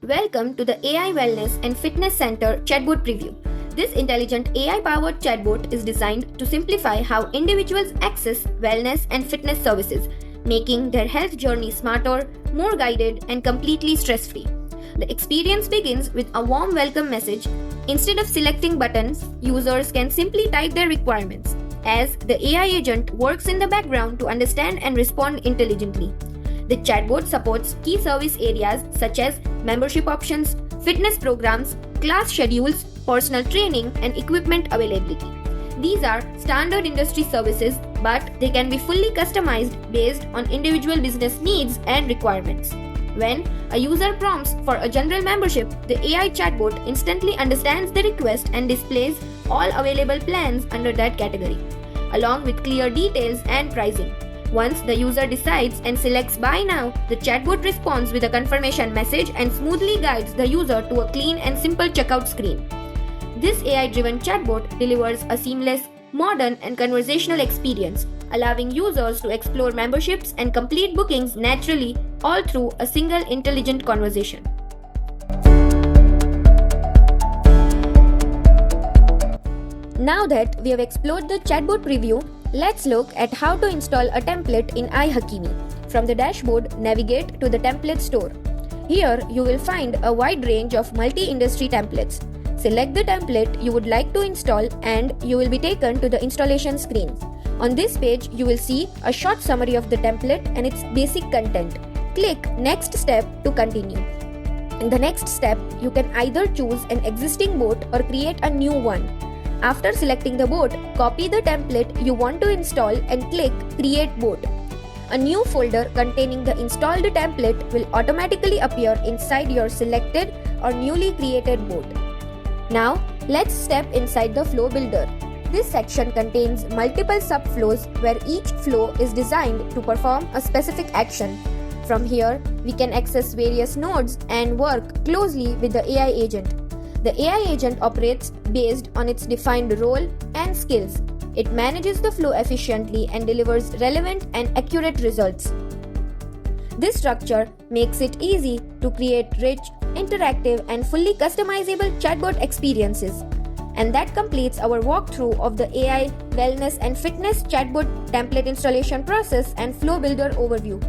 Welcome to the AI Wellness and Fitness Center Chatbot Preview. This intelligent AI-powered chatbot is designed to simplify how individuals access wellness and fitness services, making their health journey smarter, more guided, and completely stress-free. The experience begins with a warm welcome message. Instead of selecting buttons, users can simply type their requirements, as the AI agent works in the background to understand and respond intelligently. The chatbot supports key service areas such as membership options, fitness programs, class schedules, personal training, and equipment availability. These are standard industry services, but they can be fully customized based on individual business needs and requirements. When a user prompts for a general membership, the AI chatbot instantly understands the request and displays all available plans under that category, along with clear details and pricing. Once the user decides and selects Buy Now, the chatbot responds with a confirmation message and smoothly guides the user to a clean and simple checkout screen. This AI-driven chatbot delivers a seamless, modern, and conversational experience, allowing users to explore memberships and complete bookings naturally, all through a single intelligent conversation. Now that we have explored the chatbot preview, let's look at how to install a template in ihakimi. From the dashboard, navigate to the template store. Here, you will find a wide range of multi-industry templates. Select the template you would like to install and you will be taken to the installation screen. On this page, you will see a short summary of the template and its basic content. Click Next Step to continue. In the next step, you can either choose an existing bot or create a new one. After selecting the bot, copy the template you want to install and click Create Bot. A new folder containing the installed template will automatically appear inside your selected or newly created bot. Now, let's step inside the flow builder. This section contains multiple subflows where each flow is designed to perform a specific action. From here, we can access various nodes and work closely with the AI agent. The AI agent operates based on its defined role and skills. It manages the flow efficiently and delivers relevant and accurate results. This structure makes it easy to create rich, interactive, and fully customizable chatbot experiences. And that completes our walkthrough of the AI Wellness and Fitness Chatbot template installation process and flow builder overview.